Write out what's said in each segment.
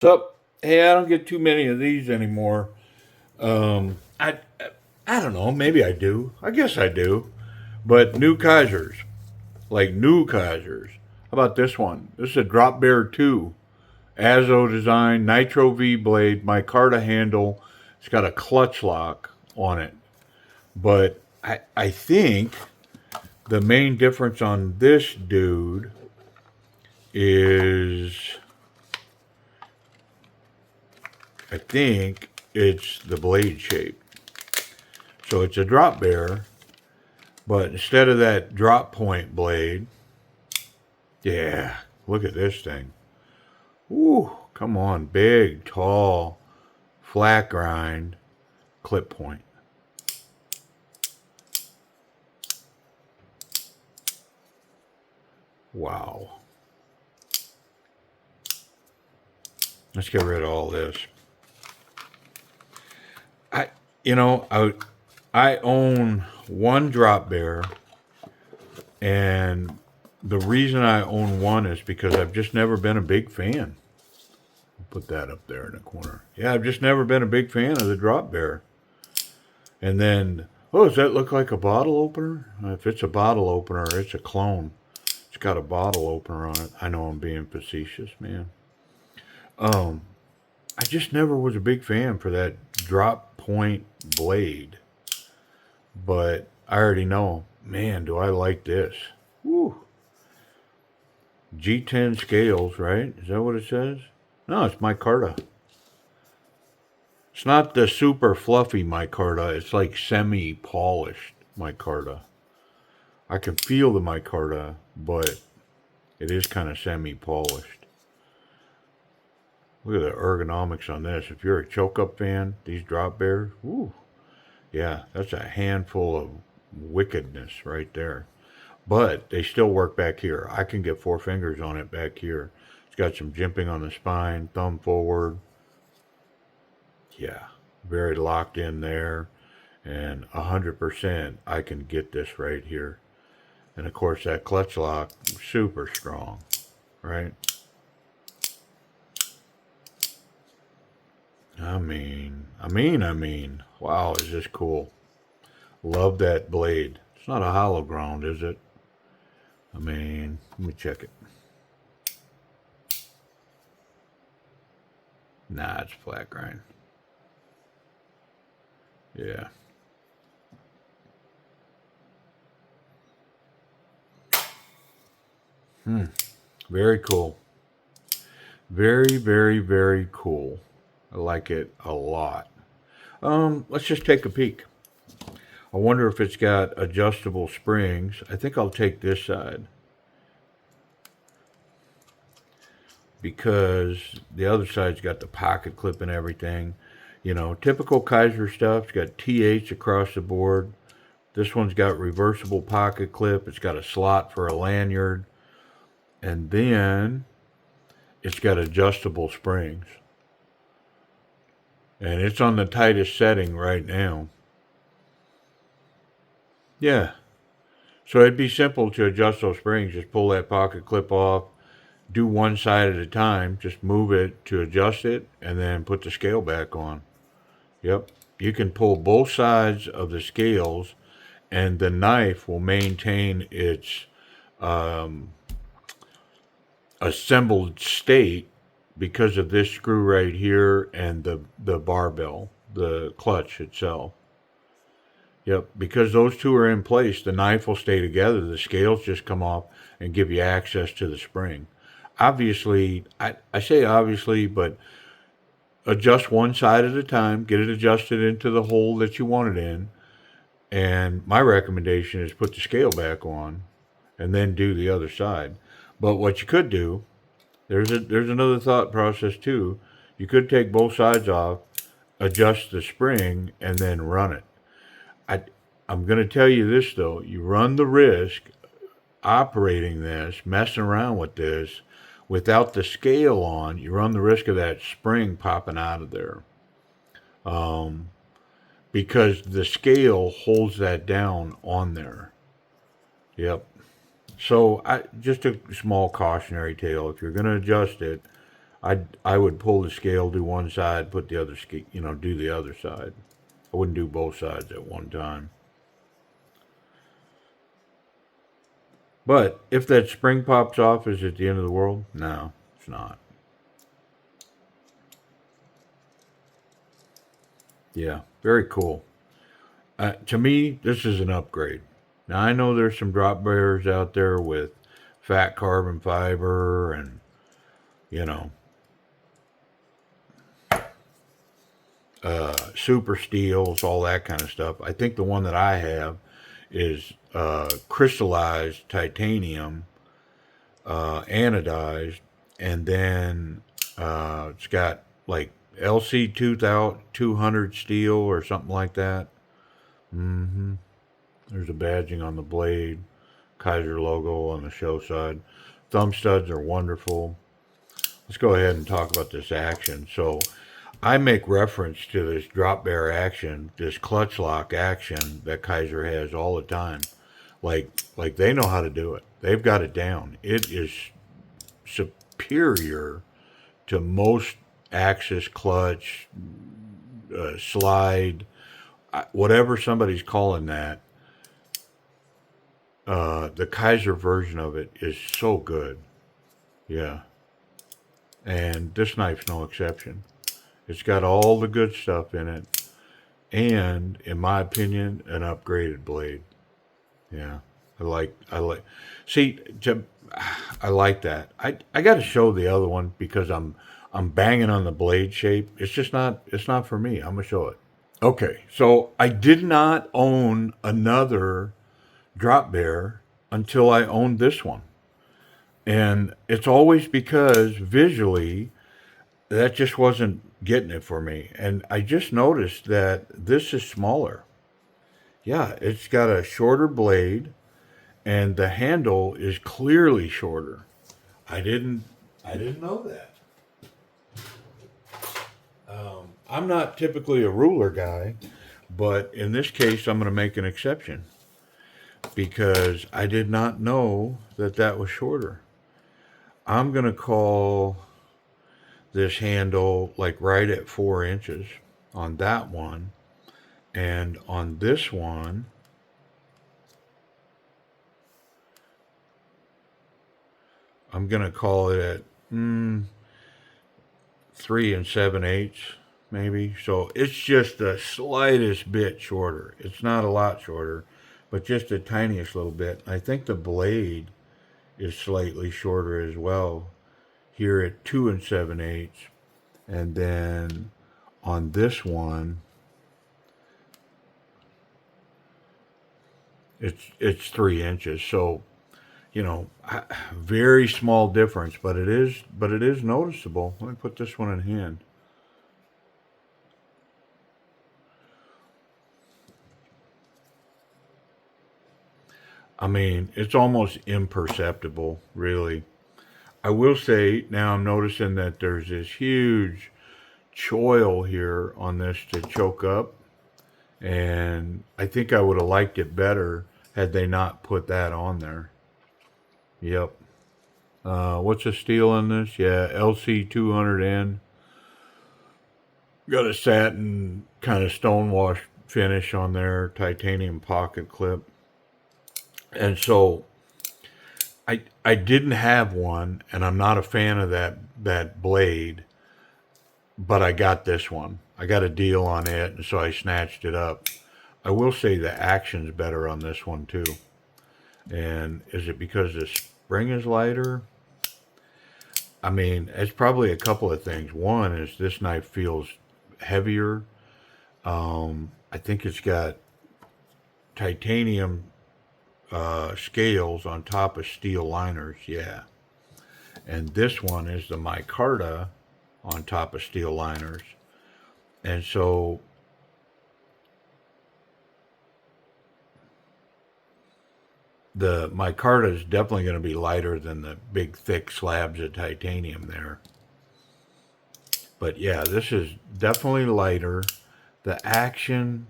So, hey, I don't get too many of these anymore. I don't know. Maybe I do. I guess I do. But new Kizers, like new Kizers. How about this one? This is a Drop Bear 2. Azo design, Nitro V blade, micarta handle. It's got a clutch lock on it. But I think the main difference on this dude is I think it's the blade shape. So it's a drop bear, but instead of that drop point blade, yeah, look at this thing. Ooh, come on, big, tall, flat grind, clip point. Wow. Let's get rid of all this. I, you know, I own one drop bear, and the reason I own one is because I've just never been a big fan. I'll put that up there in the corner. Yeah, I've just never been a big fan of the drop bear. And then, oh, does that look like a bottle opener? If it's a bottle opener, it's a clone. It's got a bottle opener on it. I know I'm being facetious, man. Um, I just never was a big fan for that drop point blade. But I already know, man, do I like this. Woo. G10 scales, right? Is that what it says? No, it's micarta. It's not the super fluffy micarta. It's like semi-polished micarta. I can feel the micarta, but it is kind of semi-polished. Look at the ergonomics on this. If you're a choke-up fan, these drop bears, woo, yeah, that's a handful of wickedness right there. But they still work back here. I can get four fingers on it back here. It's got some jimping on the spine, thumb forward. Yeah, very locked in there. And 100% I can get this right here. And of course, that clutch lock, super strong, right? Wow, is this cool? Love that blade. It's not a hollow ground, is it? Let me check it. Nah, it's flat grind. Yeah. Hmm. Very cool. Very, very, very cool. I like it a lot. Let's just take a peek. I wonder if it's got adjustable springs. I think I'll take this side because the other side's got the pocket clip and everything. You know, typical Kizer stuff. It's got TH across the board. This one's got reversible pocket clip. It's got a slot for a lanyard. And then it's got adjustable springs. And it's on the tightest setting right now. Yeah. So it'd be simple to adjust those springs. Just pull that pocket clip off, do one side at a time, just move it to adjust it, and then put the scale back on. Yep. You can pull both sides of the scales, and the knife will maintain its um, assembled state because of this screw right here and the barbell, the clutch itself. Yep, because those two are in place, the knife will stay together. The scales just come off and give you access to the spring. Obviously, I say obviously, but adjust one side at a time, get it adjusted into the hole that you want it in. And my recommendation is put the scale back on and then do the other side. But what you could do, there's another thought process too. You could take both sides off, adjust the spring, and then run it. I, I'm going to tell you this though. You run the risk operating this, messing around with this, without the scale on, you run the risk of that spring popping out of there. Um, because the scale holds that down on there. Yep. So just a small cautionary tale. If you're going to adjust it, I would pull the scale, do one side, put the other scale, do the other side. I wouldn't do both sides at one time. But if that spring pops off, is it the end of the world? No, it's not. Yeah, very cool. To me, this is an upgrade. Now I know there's some drop bearers out there with fat carbon fiber and you know super steels, all that kind of stuff. I think the one that I have is crystallized titanium, anodized, and then it's got like LC 200 steel or something like that. Mm-hmm. There's a badging on the blade, Kizer logo on the show side. Thumb studs are wonderful. Let's go ahead and talk about this action. So I make reference to this drop bear action, this clutch lock action that Kizer has all the time. Like they know how to do it. They've got it down. It is superior to most axis clutch, slide, whatever somebody's calling that. The Kizer version of it is so good. Yeah. And this knife's no exception. It's got all the good stuff in it. And, in my opinion, an upgraded blade. Yeah. See, I like that. I got to show the other one because I'm banging on the blade shape. It's not for me. I'm going to show it. Okay. So I did not own another drop bear until I owned this one. And it's always because visually that just wasn't getting it for me. And I just noticed that this is smaller. Yeah, it's got a shorter blade and the handle is clearly shorter. I didn't I didn't know that. I'm not typically a ruler guy, but in this case I'm going to make an exception because I did not know that that was shorter. I'm going to call this handle like right at 4 inches on that one. And on this one, I'm going to call it at 3 7/8, maybe. So it's just the slightest bit shorter. It's not a lot shorter, but just the tiniest little bit. I think the blade is slightly shorter as well here at 2 7/8. And then on this one, it's 3 inches. So very small difference, but it is noticeable. Let me put this one in hand. I mean, it's almost imperceptible, really. I will say now I'm noticing that there's this huge choil here on this to choke up, and I think I would have liked it better had they not put that on there. Yep. What's the steel on this? Yeah, LC 200N. Got a satin kind of stonewash finish on there, titanium pocket clip. And so I didn't have one, and I'm not a fan of that blade, but I got this one. I got a deal on it, and so I snatched it up. I will say the action's better on this one too. And is it because the spring is lighter? I mean, it's probably a couple of things. One is this knife feels heavier. I think it's got titanium scales on top of steel liners. Yeah. And this one is the micarta on top of steel liners. And so the micarta is definitely going to be lighter than the big thick slabs of titanium there. But yeah, this is definitely lighter. The action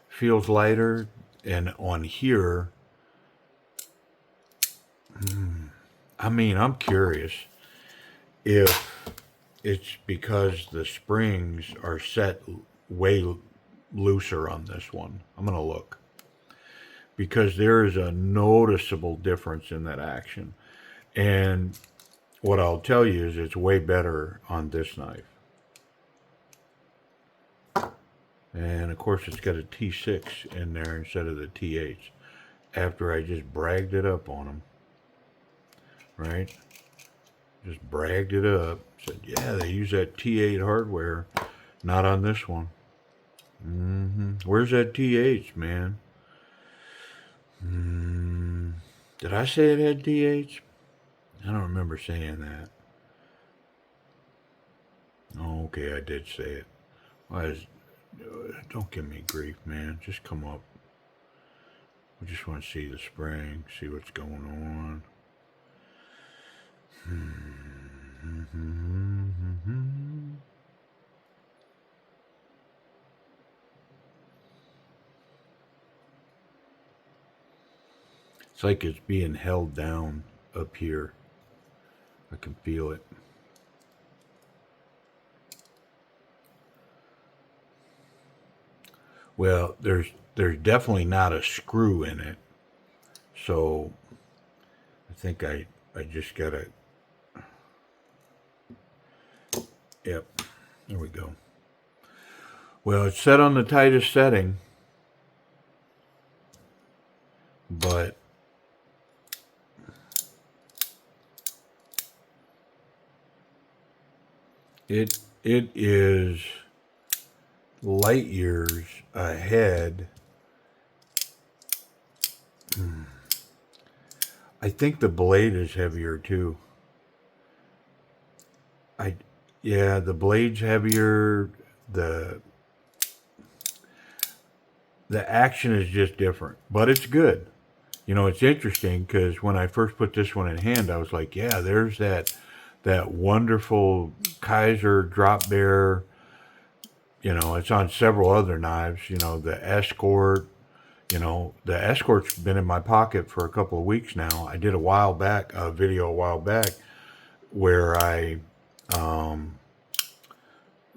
feels lighter, and on here, I mean, I'm curious if it's because the springs are set way looser on this one. I'm going to look because there is a noticeable difference in that action. And what I'll tell you is it's way better on this knife. And of course, it's got a T6 in there instead of the T8 after I just bragged it up on them. Right? Just bragged it up. Said, yeah, they use that T8 hardware. Not on this one. Where's that T8, man? Did I say it had T8? I don't remember saying that. Oh, okay, I did say it. Don't give me grief, man. Just come up. We just want to see the spring, see what's going on. It's like it's being held down up here. I can feel it. Well, there's definitely not a screw in it. So I think I just gotta. Yep, there we go. Well, it's set on the tightest setting, but it is light years ahead. I think the blade is heavier too. Yeah, the blade's heavier. The action is just different, but it's good. You know, it's interesting because when I first put this one in hand, I was like, yeah, there's that wonderful Kizer drop bear. You know, it's on several other knives. You know, the Escort. You know, the Escort's been in my pocket for a couple of weeks now. I did a video a while back, where I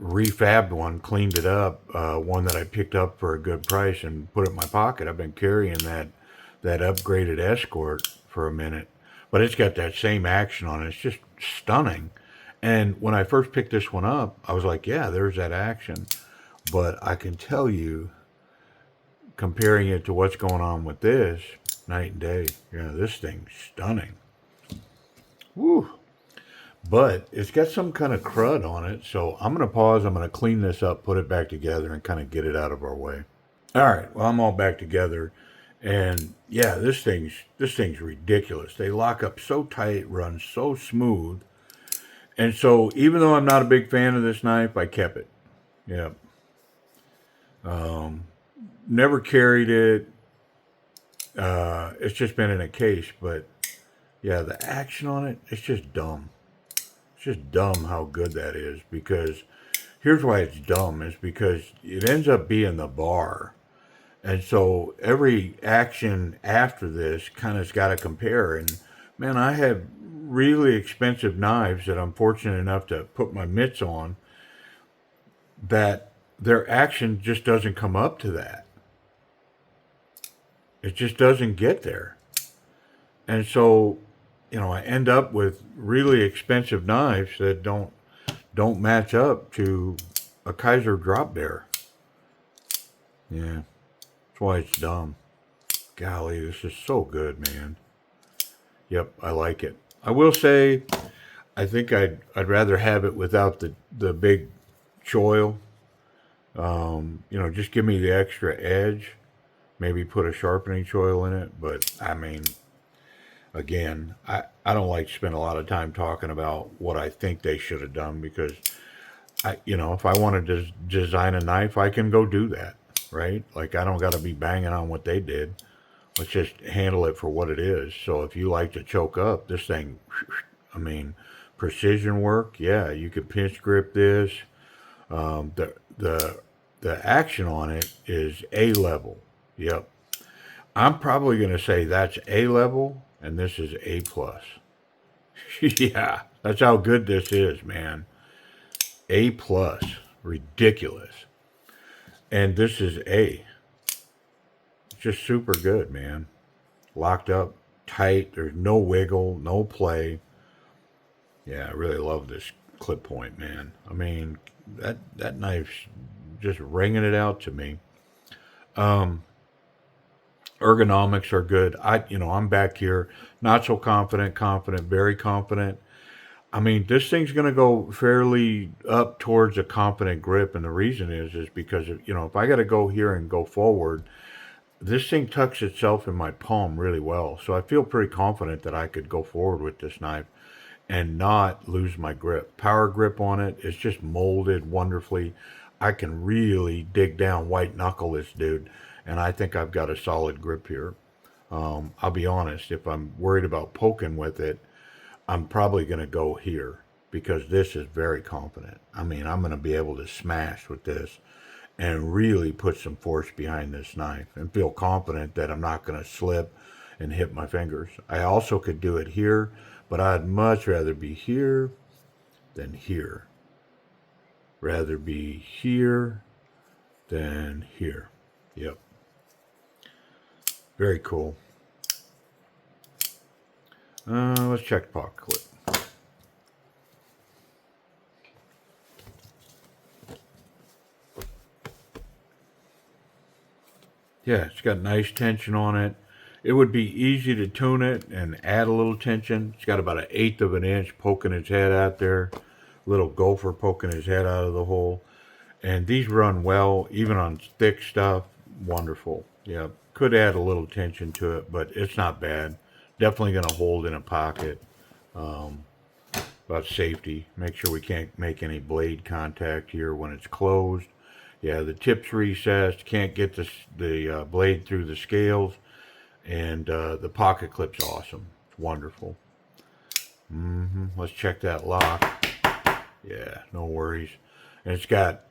refabbed one, cleaned it up, one that I picked up for a good price and put it in my pocket. I've been carrying that upgraded Escort for a minute, but it's got that same action on it. It's just stunning. And when I first picked this one up, I was like, yeah, there's that action. But I can tell you, comparing it to what's going on with this, night and day. You know, this thing's stunning. Woo. But it's got some kind of crud on it, so I'm going to pause. I'm going to clean this up, put it back together, and kind of get it out of our way. All right, well, I'm all back together. And yeah, this thing's ridiculous. They lock up so tight, run so smooth. And so even though I'm not a big fan of this knife, I kept it. Yeah. Never carried it. It's just been in a case, but yeah, the action on it, it's just dumb. It's just dumb how good that is, because here's why it's dumb, is because it ends up being the bar. And so every action after this kind of's got to compare. And man, I have really expensive knives that I'm fortunate enough to put my mitts on, that their action just doesn't come up to that. It just doesn't get there. And so, you know, I end up with really expensive knives that don't match up to a Kizer drop bear. Yeah, that's why it's dumb. Golly, this is so good, man. Yep, I like it. I will say, I think I'd rather have it without the big choil. You know, just give me the extra edge. Maybe put a sharpening choil in it. But I mean, again, I don't like to spend a lot of time talking about what I think they should have done, because you know, if I wanted to design a knife, I can go do that, right? Like, I don't got to be banging on what they did. Let's just handle it for what it is. So if you like to choke up, this thing, I mean, precision work, yeah, you could pinch grip this. The action on it is A level. Yep. I'm probably going to say that's A level, and this is A plus. Yeah, that's how good this is, man. A plus. Ridiculous. And this is A. Just super good, man. Locked up, tight. There's no wiggle, no play. Yeah, I really love this clip point, man. I mean, that knife's just ringing it out to me. Um, Ergonomics are good. I'm back here, not so confident, very confident. I mean, this thing's going to go fairly up towards a confident grip, and the reason is because if I got to go here and go forward, this thing tucks itself in my palm really well. So I feel pretty confident that I could go forward with this knife and not lose my grip. Power grip on it is just molded wonderfully. I can really dig down, white knuckle this dude, and I think I've got a solid grip here. I'll be honest, if I'm worried about poking with it, I'm probably going to go here because this is very confident. I mean, I'm going to be able to smash with this and really put some force behind this knife and feel confident that I'm not going to slip and hit my fingers. I also could do it here, but I'd much rather be here than here. Rather be here than here. Yep. Very cool. Let's check the pocket clip. Yeah, it's got nice tension on it. It would be easy to tune it and add a little tension. It's got about 1/8 of an inch poking its head out there. Little gopher poking his head out of the hole. And these run well, even on thick stuff. Wonderful. Yeah, could add a little tension to it, but it's not bad. Definitely going to hold in a pocket. About safety. Make sure we can't make any blade contact here when it's closed. Yeah, the tip's recessed. Can't get the blade through the scales. And the pocket clip's awesome. It's wonderful. Let's check that lock. Yeah, no worries. And it's got,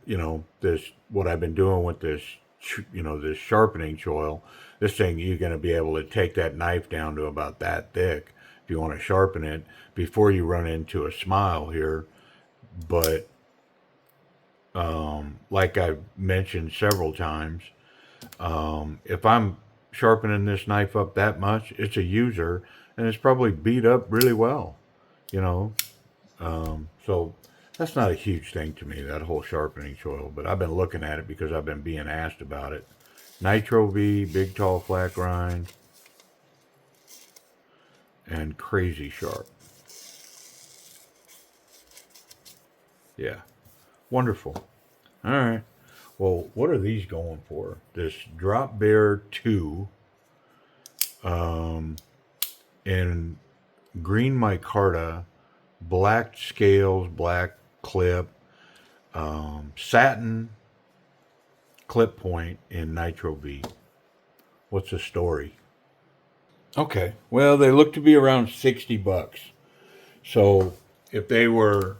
this, what I've been doing with this, this sharpening choil. This thing, you're going to be able to take that knife down to about that thick if you want to sharpen it before you run into a smile here. But like I've mentioned several times, if I'm sharpening this knife up that much, it's a user, and it's probably beat up really well, so that's not a huge thing to me, that whole sharpening choil, but I've been looking at it because I've been being asked about it. Nitro V, big tall flat grind, and crazy sharp. Yeah, wonderful. All right. Well, what are these going for? This Drop Bear 2 in green micarta, black scales, black clip, satin clip point in Nitro V. What's the story? Okay. Well, they look to be around $60. So if they were,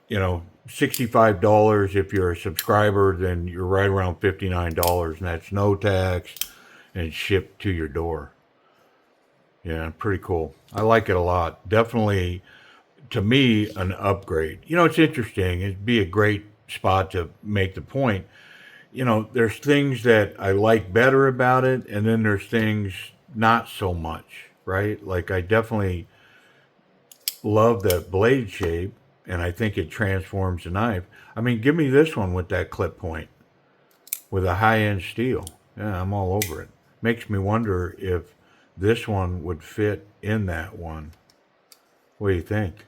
$65 if you're a subscriber, then you're right around $59, and that's no tax and shipped to your door. Yeah, pretty cool. I like it a lot. Definitely, to me, an upgrade. It's interesting. It'd be a great spot to make the point. There's things that I like better about it, and then there's things not so much, right? Like, I definitely love that blade shape, and I think it transforms the knife. I mean, give me this one with that clip point with a high-end steel. Yeah, I'm all over it. Makes me wonder if this one would fit in that one. What do you think?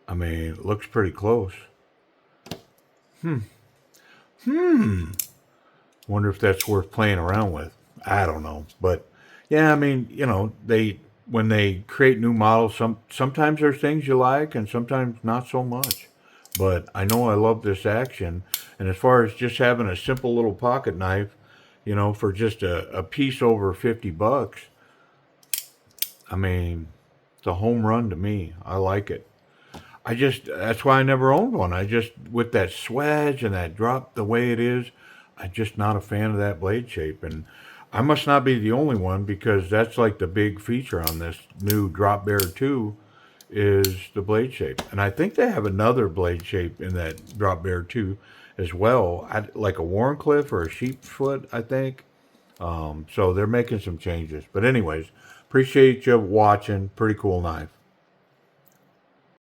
I mean, it looks pretty close. Wonder if that's worth playing around with. I don't know. But yeah, I mean, when they create new models, sometimes there's things you like and sometimes not so much. But I know I love this action. And as far as just having a simple little pocket knife, for just a piece over $50, I mean, it's a home run to me. I like it. That's why I never owned one. With that swedge and that drop the way it is, I'm just not a fan of that blade shape. And I must not be the only one, because that's like the big feature on this new Drop Bear 2 is the blade shape. And I think they have another blade shape in that drop bear too, as well. Like a Warncliffe or a Sheepfoot, I think. So they're making some changes. But anyways, appreciate you watching. Pretty cool knife.